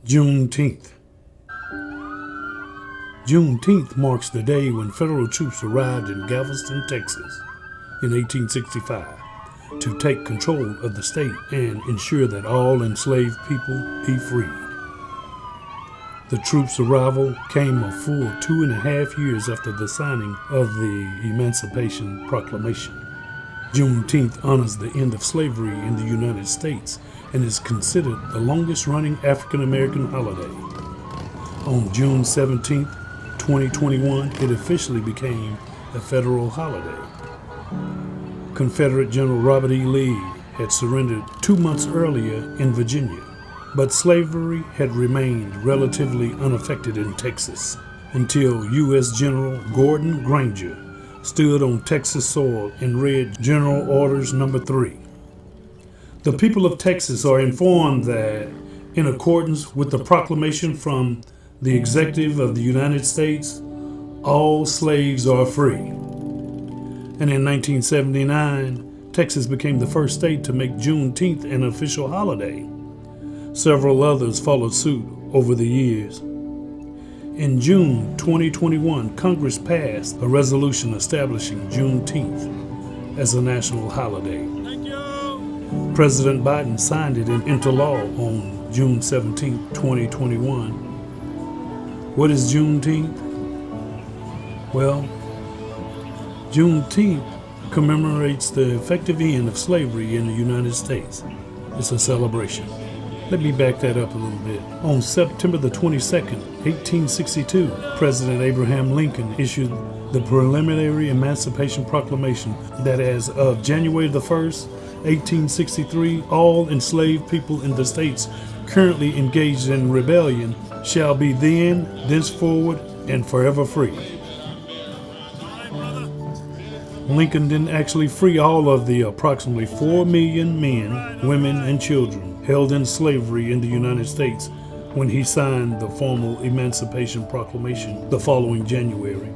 Juneteenth. Juneteenth marks the day when federal troops arrived in Galveston, Texas in 1865 to take control of the state and ensure that all enslaved people be freed. The troops' arrival came a full 2.5 years after the signing of the Emancipation Proclamation. Juneteenth honors the end of slavery in the United States and is considered the longest-running African-American holiday. On June 17, 2021, it officially became a federal holiday. Confederate General Robert E. Lee had surrendered 2 months earlier in Virginia, but slavery had remained relatively unaffected in Texas until U.S. General Gordon Granger stood on Texas soil and read General Orders No. 3. The people of Texas are informed that, in accordance with the proclamation from the Executive of the United States, all slaves are free. And in 1979, Texas became the first state to make Juneteenth an official holiday. Several others followed suit over the years. In June 2021, Congress passed a resolution establishing Juneteenth as a national holiday. President Biden signed it into law on June 17, 2021. What is Juneteenth? Well, Juneteenth commemorates the effective end of slavery in the United States. It's a celebration. Let me back that up a little bit. On September the 22nd, 1862, President Abraham Lincoln issued the preliminary Emancipation Proclamation that as of January the 1st, 1863, all enslaved people in the states currently engaged in rebellion shall be then, thenceforward, and forever free. Lincoln didn't actually free all of the approximately 4 million men, women, and children held in slavery in the United States when he signed the formal Emancipation Proclamation the following January.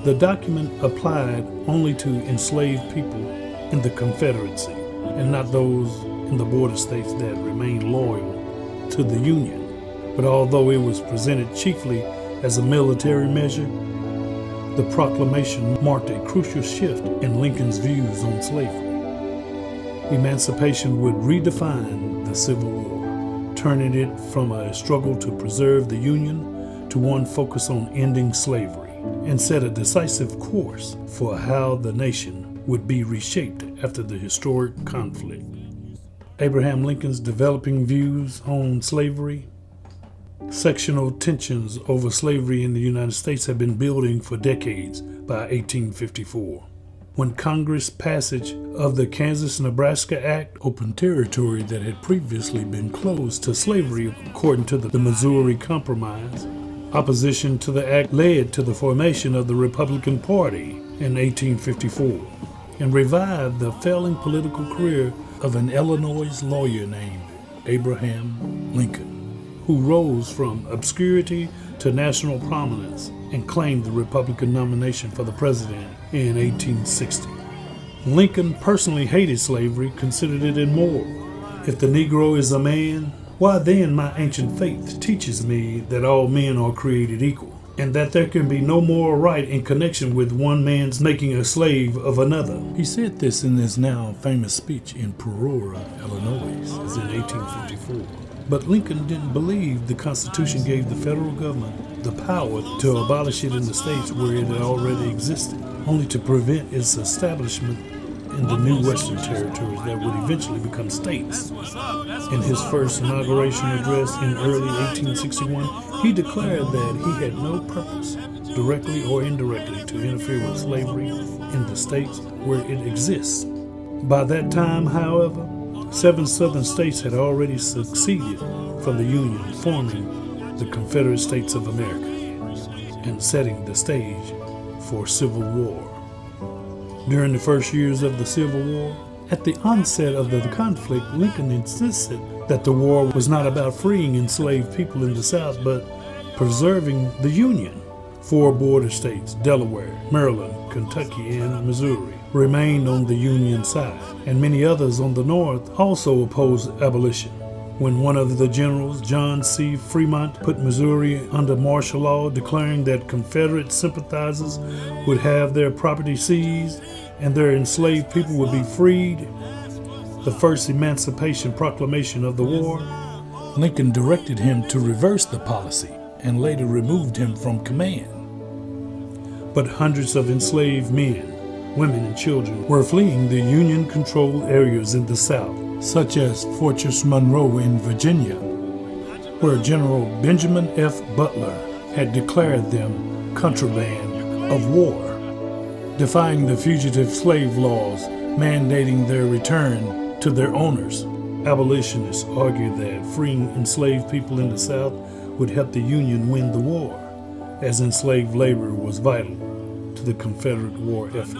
The document applied only to enslaved people in the Confederacy and not those in the border states that remained loyal to the Union. But although it was presented chiefly as a military measure, the proclamation marked a crucial shift in Lincoln's views on slavery. Emancipation would redefine the Civil War, turning it from a struggle to preserve the Union to one focused on ending slavery, and set a decisive course for how the nation would be reshaped after the historic conflict. Abraham Lincoln's developing views on slavery. Sectional tensions over slavery in the United States had been building for decades by 1854, when Congress' passage of the Kansas-Nebraska Act opened territory that had previously been closed to slavery according to the Missouri Compromise. Opposition to the act led to the formation of the Republican Party in 1854 and revived the failing political career of an Illinois lawyer named Abraham Lincoln, who rose from obscurity to national prominence and claimed the Republican nomination for the president in 1860. Lincoln personally hated slavery, considered it immoral. If the Negro is a man, why then my ancient faith teaches me that all men are created equal, and that there can be no moral right in connection with one man's making a slave of another. He said this in his now famous speech in Peoria, Illinois, as in 1854. But Lincoln didn't believe the Constitution gave the federal government the power to abolish it in the states where it had already existed, only to prevent its establishment in the new Western territories that would eventually become states. In his first inauguration address in early 1861, he declared that he had no purpose, directly or indirectly, to interfere with slavery in the states where it exists. By that time, however, 7 southern states had already seceded from the Union, forming the Confederate States of America and setting the stage for civil war. During the first years of the Civil War, at the onset of the conflict, Lincoln insisted that the war was not about freeing enslaved people in the South, but preserving the Union. 4 border states, Delaware, Maryland, Kentucky, and Missouri, remained on the Union side, and many others on the North also opposed abolition. when one of the generals, John C. Fremont, put Missouri under martial law, declaring that Confederate sympathizers would have their property seized and their enslaved people would be freed, the first Emancipation Proclamation of the war, Lincoln directed him to reverse the policy and later removed him from command. But hundreds of enslaved men, women, and children were fleeing the Union-controlled areas in the South, such as Fortress Monroe in Virginia, where General Benjamin F. Butler had declared them contraband of war, defying the fugitive slave laws mandating their return to their owners. Abolitionists argued that freeing enslaved people in the South would help the Union win the war, as enslaved labor was vital to the Confederate war effort.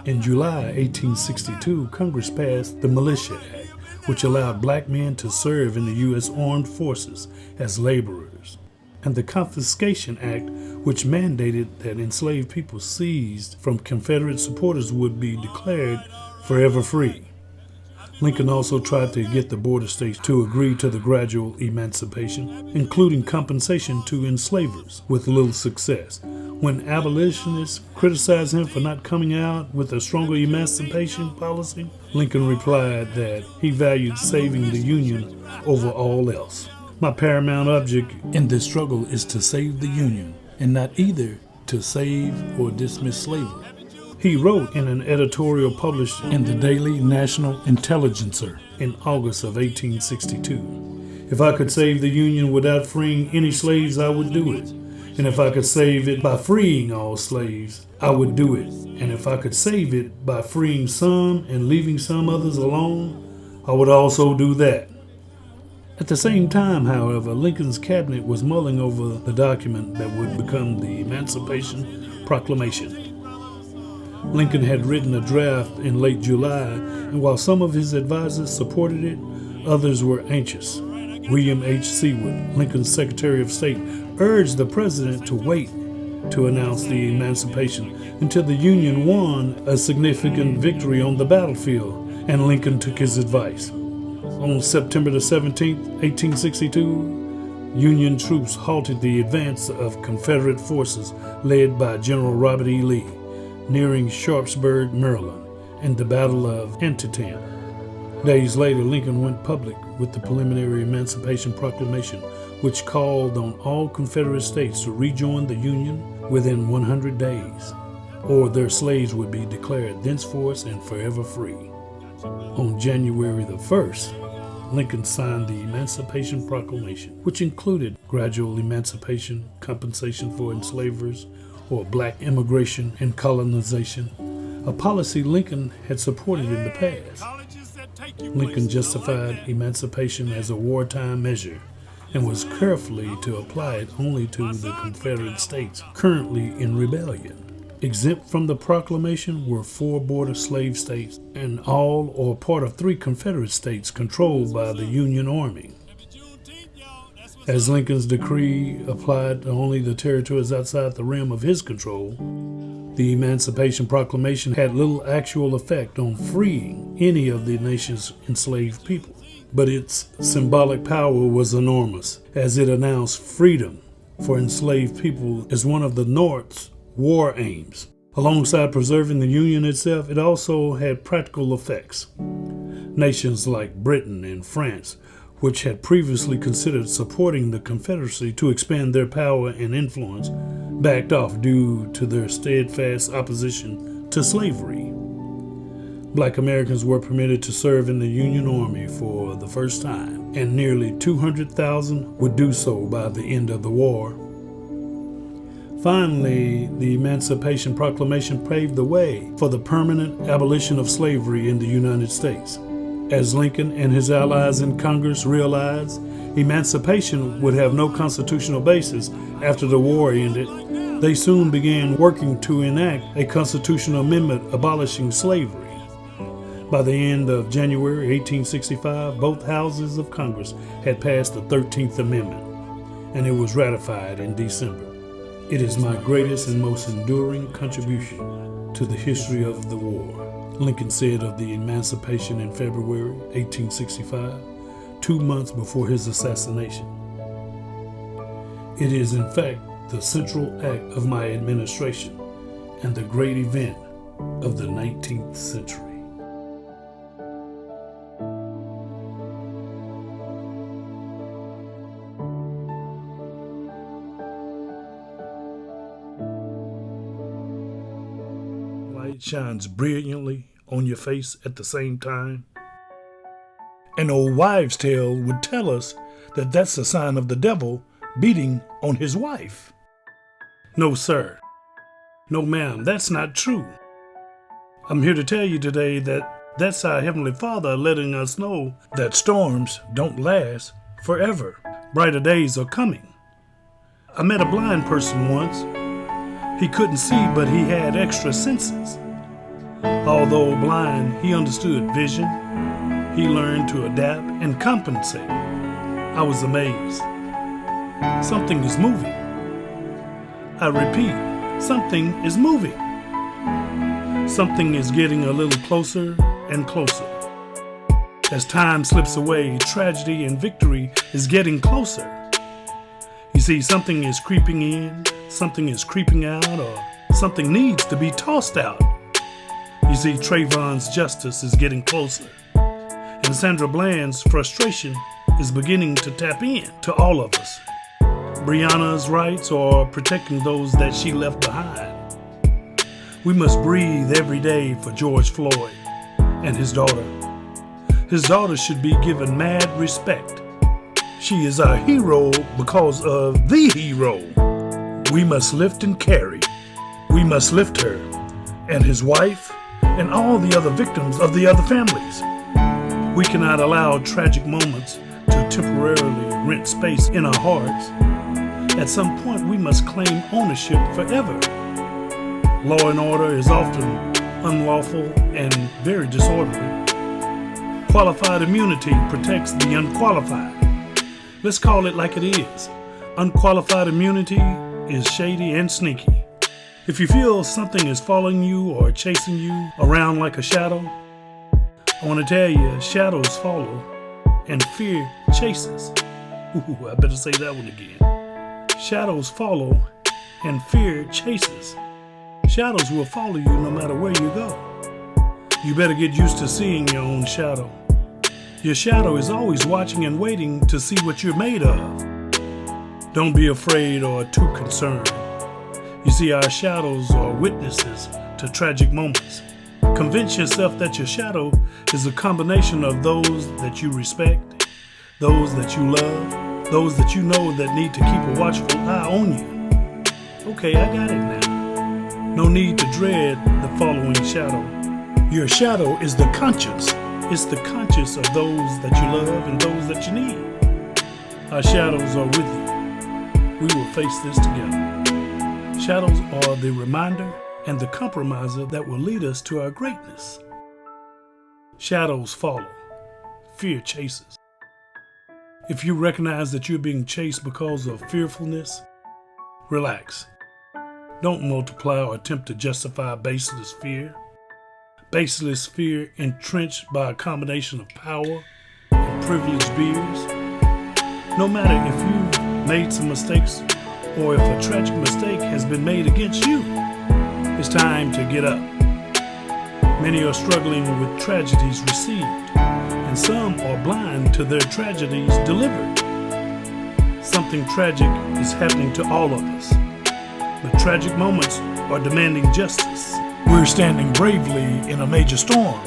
In July 1862, Congress passed the Militia Act, which allowed black men to serve in the U.S. Armed Forces as laborers, and the Confiscation Act, which mandated that enslaved people seized from Confederate supporters would be declared forever free. Lincoln also tried to get the border states to agree to the gradual emancipation, including compensation to enslavers, with little success. When abolitionists criticized him for not coming out with a stronger emancipation policy, Lincoln replied that he valued saving the Union over all else. My paramount object in this struggle is to save the Union, and not either to save or dismiss slavery. He wrote in an editorial published in the Daily National Intelligencer in August of 1862, "If I could save the Union without freeing any slaves, I would do it. And if I could save it by freeing all slaves, I would do it. And if I could save it by freeing some and leaving some others alone, I would also do that." At the same time, however, Lincoln's cabinet was mulling over the document that would become the Emancipation Proclamation. Lincoln had written a draft in late July, and while some of his advisors supported it, others were anxious. William H. Seward, Lincoln's Secretary of State, urged the president to wait to announce the emancipation until the Union won a significant victory on the battlefield, and Lincoln took his advice. On September the 17th, 1862, Union troops halted the advance of Confederate forces led by General Robert E. Lee, nearing Sharpsburg, Maryland, in the Battle of Antietam. Days later, Lincoln went public with the preliminary Emancipation Proclamation, which called on all Confederate states to rejoin the Union within 100 days, or their slaves would be declared thenceforth and forever free. On January the 1st, Lincoln signed the Emancipation Proclamation, which included gradual emancipation, compensation for enslavers, or black immigration and colonization, a policy Lincoln had supported in the past. Lincoln justified emancipation as a wartime measure and was carefully to apply it only to the Confederate states currently in rebellion. Exempt from the proclamation were 4 border slave states and all or part of 3 Confederate states controlled by the Union Army. As Lincoln's decree applied to only the territories outside the realm of his control, the Emancipation Proclamation had little actual effect on freeing any of the nation's enslaved people. But its symbolic power was enormous, as it announced freedom for enslaved people as one of the North's war aims. Alongside preserving the Union itself, it also had practical effects. Nations like Britain and France, which had previously considered supporting the Confederacy to expand their power and influence, backed off due to their steadfast opposition to slavery. Black Americans were permitted to serve in the Union Army for the first time, and nearly 200,000 would do so by the end of the war. Finally, the Emancipation Proclamation paved the way for the permanent abolition of slavery in the United States. As Lincoln and his allies in Congress realized emancipation would have no constitutional basis after the war ended, they soon began working to enact a constitutional amendment abolishing slavery. By the end of January 1865, both houses of Congress had passed the 13th Amendment, and it was ratified in December. It is my greatest and most enduring contribution to the history of the war. Lincoln said of the emancipation in February 1865, 2 months before his assassination. It is, in fact, the central act of my administration and the great event of the 19th century. Light shines brilliantly on your face at the same time. An old wives' tale would tell us that that's a sign of the devil beating on his wife. No, sir. No, ma'am, that's not true. I'm here to tell you today that that's our Heavenly Father letting us know that storms don't last forever. Brighter days are coming. I met a blind person once. He couldn't see, but he had extra senses. Although blind, he understood vision. He learned to adapt and compensate. I was amazed. Something is moving. I repeat, something is moving. Something is getting a little closer and closer. As time slips away, tragedy and victory is getting closer. You see, something is creeping in, something is creeping out, or something needs to be tossed out. You see, Trayvon's justice is getting closer, and Sandra Bland's frustration is beginning to tap in to all of us. Breonna's rights are protecting those that she left behind. We must breathe every day for George Floyd and his daughter. His daughter should be given mad respect. She is our hero because of the hero. We must lift and carry. We must lift her and his wife and all the other victims of the other families. We cannot allow tragic moments to temporarily rent space in our hearts. At some point, we must claim ownership forever. Law and order is often unlawful and very disorderly. Qualified immunity protects the unqualified. Let's call it like it is. Unqualified immunity is shady and sneaky. If you feel something is following you or chasing you around like a shadow, I want to tell you, shadows follow and fear chases. Ooh, I better say that one again. Shadows follow and fear chases. Shadows will follow you no matter where you go. You better get used to seeing your own shadow. Your shadow is always watching and waiting to see what you're made of. Don't be afraid or too concerned. You see, our shadows are witnesses to tragic moments. Convince yourself that your shadow is a combination of those that you respect, those that you love, those that you know that need to keep a watchful eye on you. Okay, I got it now. No need to dread the following shadow. Your shadow is the conscience. It's the conscience of those that you love and those that you need. Our shadows are with you. We will face this together. Shadows are the reminder and the compromiser that will lead us to our greatness. Shadows follow. Fear chases. If you recognize that you're being chased because of fearfulness, relax. Don't multiply or attempt to justify baseless fear. Baseless fear entrenched by a combination of power and privileged beers. No matter if you've made some mistakes or if a tragic mistake has been made against you, it's time to get up. Many are struggling with tragedies received, and some are blind to their tragedies delivered. Something tragic is happening to all of us. The tragic moments are demanding justice. We're standing bravely in a major storm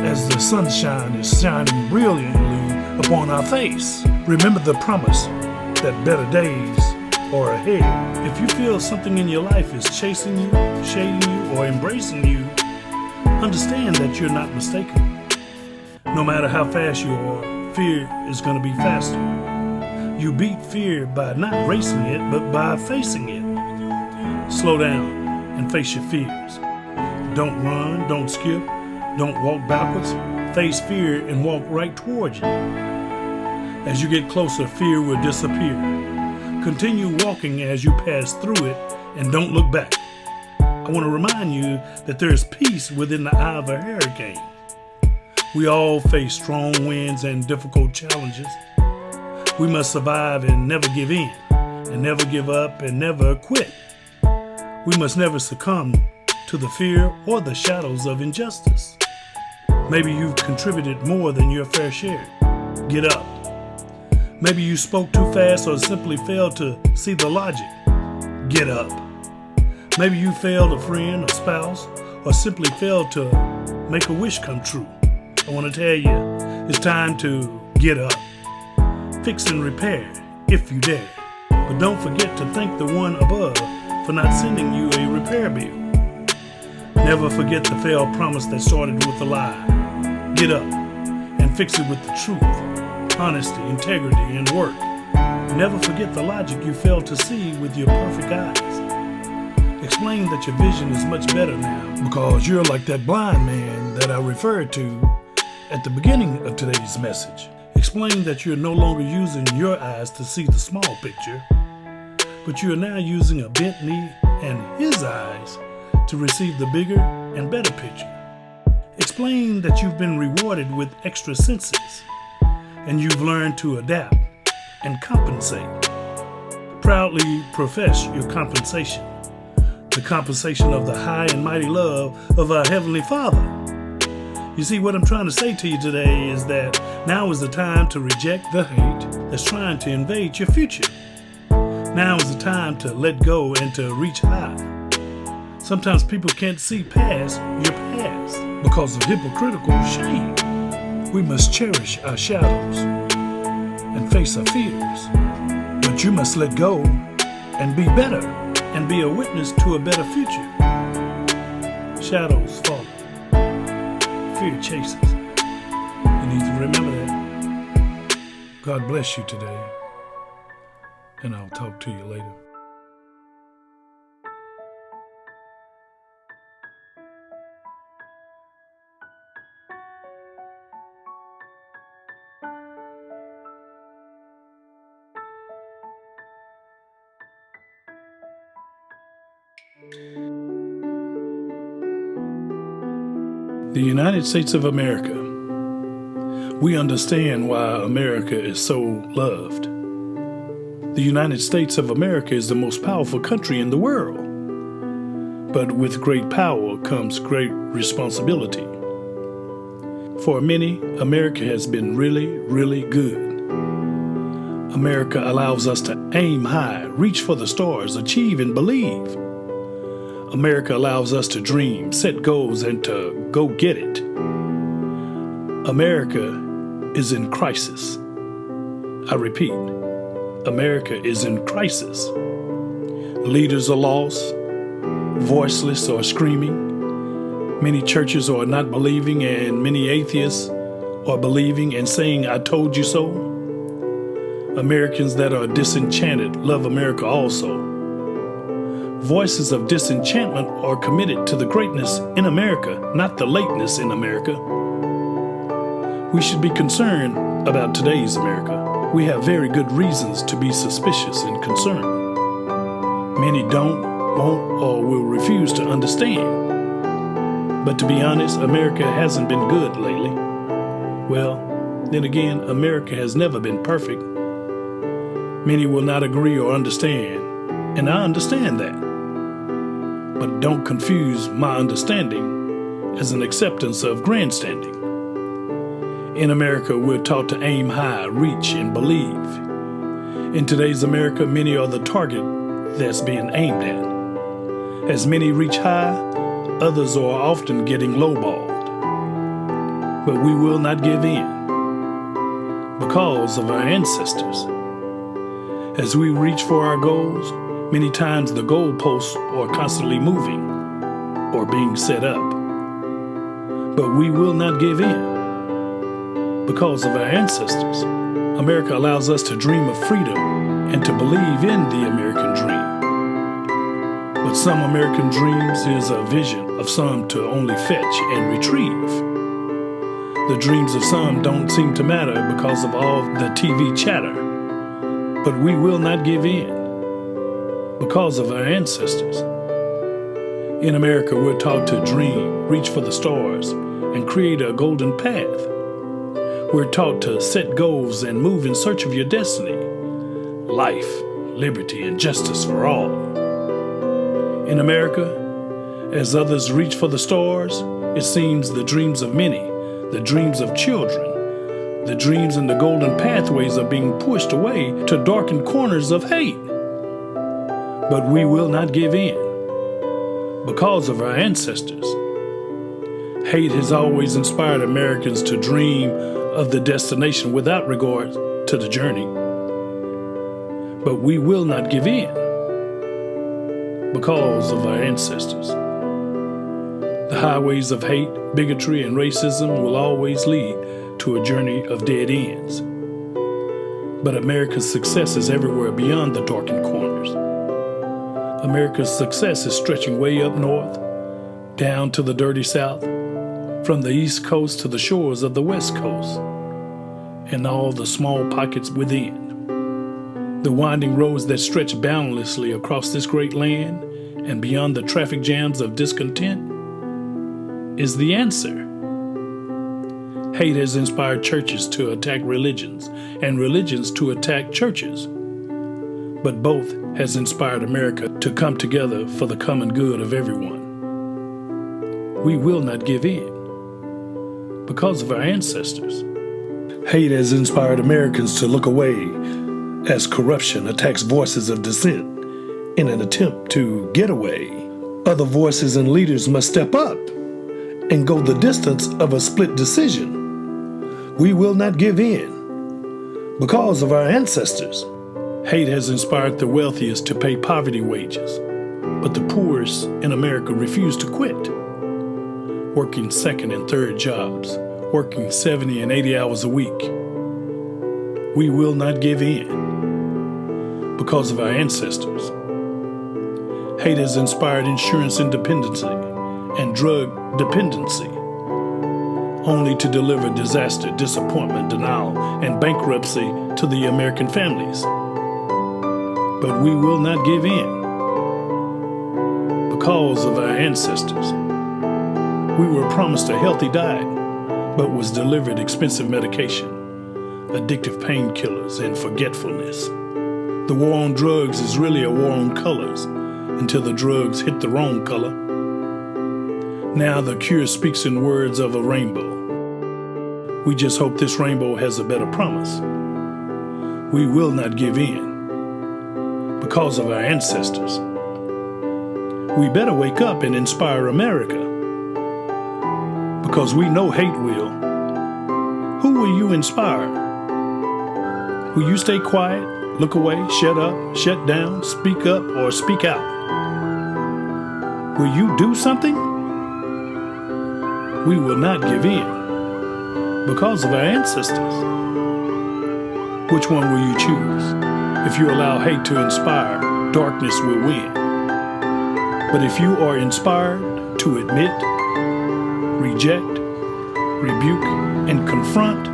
as the sunshine is shining brilliantly upon our face. Remember the promise that better days are ahead. If you feel something in your life is chasing you, shading you, or embracing you, understand that you're not mistaken. No matter how fast you are, fear is going to be faster. You beat fear by not racing it, but by facing it. Slow down and face your fears. Don't run, don't skip, don't walk backwards. Face fear and walk right towards you. As you get closer, fear will disappear. Continue walking as you pass through it and don't look back. I want to remind you that there is peace within the eye of a hurricane. We all face strong winds and difficult challenges. We must survive and never give in, and never give up and never quit. We must never succumb to the fear or the shadows of injustice. Maybe you've contributed more than your fair share. Get up. Maybe you spoke too fast or simply failed to see the logic. Get up. Maybe you failed a friend, a spouse, or simply failed to make a wish come true. I want to tell you, it's time to get up. Fix and repair if you dare. But don't forget to thank the one above for not sending you a repair bill. Never forget the failed promise that started with a lie. Get up and fix it with the truth, honesty, integrity, and work. Never forget the logic you failed to see with your perfect eyes. Explain that your vision is much better now because you're like that blind man that I referred to at the beginning of today's message. Explain that you're no longer using your eyes to see the small picture, but you are now using a bent knee and his eyes to receive the bigger and better picture. Explain that you've been rewarded with extra senses and you've learned to adapt and compensate. Proudly profess your compensation, the compensation of the high and mighty love of our Heavenly Father. You see, what I'm trying to say to you today is that now is the time to reject the hate that's trying to invade your future. Now is the time to let go and to reach high. Sometimes people can't see past your past because of hypocritical shame. We must cherish our shadows and face our fears. But you must let go and be better and be a witness to a better future. Shadows fall. Fear chases. You need to remember that. God bless you today, and I'll talk to you later. The United States of America. We understand why America is so loved. The United States of America is the most powerful country in the world. But with great power comes great responsibility. For many, America has been really, really good. America allows us to aim high, reach for the stars, achieve and believe. America allows us to dream, set goals, and to go get it. America is in crisis. I repeat, America is in crisis. Leaders are lost, voiceless or screaming. Many churches are not believing, and many atheists are believing and saying, "I told you so." Americans that are disenchanted love America also. Voices of disenchantment are committed to the greatness in America, not the lateness in America. We should be concerned about today's America. We have very good reasons to be suspicious and concerned. Many don't, won't, or will refuse to understand. But to be honest, America hasn't been good lately. Well, then again, America has never been perfect. Many will not agree or understand, and I understand that. But don't confuse my understanding as an acceptance of grandstanding. In America, we're taught to aim high, reach, and believe. In today's America, many are the target that's being aimed at. As many reach high, others are often getting lowballed. But we will not give in because of our ancestors. As we reach for our goals, many times the goalposts are constantly moving or being set up. But we will not give in because of our ancestors. America allows us to dream of freedom and to believe in the American dream. But some American dreams is a vision of some to only fetch and retrieve. The dreams of some don't seem to matter because of all the TV chatter. But we will not give in because of our ancestors. In America, we're taught to dream, reach for the stars, and create a golden path. We're taught to set goals and move in search of your destiny. Life, liberty, and justice for all. In America, as others reach for the stars, it seems the dreams of many, the dreams of children, the dreams and the golden pathways are being pushed away to darkened corners of hate. But we will not give in because of our ancestors. Hate has always inspired Americans to dream of the destination without regard to the journey. But we will not give in because of our ancestors. The highways of hate, bigotry, and racism will always lead to a journey of dead ends. But America's success is everywhere beyond the darkened corners. America's success is stretching way up north, down to the dirty south, from the East Coast to the shores of the West Coast, and all the small pockets within. The winding roads that stretch boundlessly across this great land and beyond the traffic jams of discontent is the answer. Hate has inspired churches to attack religions and religions to attack churches. But both has inspired America to come together for the common good of everyone. We will not give in because of our ancestors. Hate has inspired Americans to look away as corruption attacks voices of dissent in an attempt to get away. Other voices and leaders must step up and go the distance of a split decision. We will not give in because of our ancestors. Hate has inspired the wealthiest to pay poverty wages, but the poorest in America refuse to quit. Working second and third jobs, working 70 and 80 hours a week. We will not give in because of our ancestors. Hate has inspired insurance independency and drug dependency, only to deliver disaster, disappointment, denial, and bankruptcy to the American families. But we will not give in because of our ancestors. We were promised a healthy diet, but was delivered expensive medication, addictive painkillers, and forgetfulness. The war on drugs is really a war on colors until the drugs hit the wrong color. Now the cure speaks in words of a rainbow. We just hope this rainbow has a better promise. We will not give in because of our ancestors. We better wake up and inspire America, because we know hate will. Who will you inspire? Will you stay quiet, look away, shut up, shut down, speak up, or speak out? Will you do something? We will not give in because of our ancestors. Which one will you choose? If you allow hate to inspire, darkness will win. But if you are inspired to admit, reject, rebuke, and confront,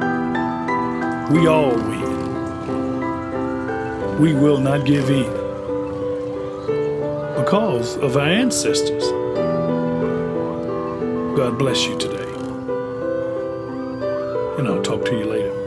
we all win. We will not give in because of our ancestors. God bless you today, and I'll talk to you later.